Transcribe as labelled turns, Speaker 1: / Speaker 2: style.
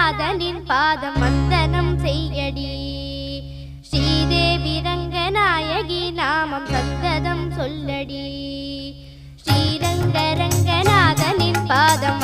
Speaker 1: ரங்கநாதனின் பாதம் வந்தனம் செய்யடி. ஸ்ரீதேவி ரங்கநாயகி நாமம் சந்ததம் சொல்லடி. ஸ்ரீரங்க ரங்கநாதனின் பாதம்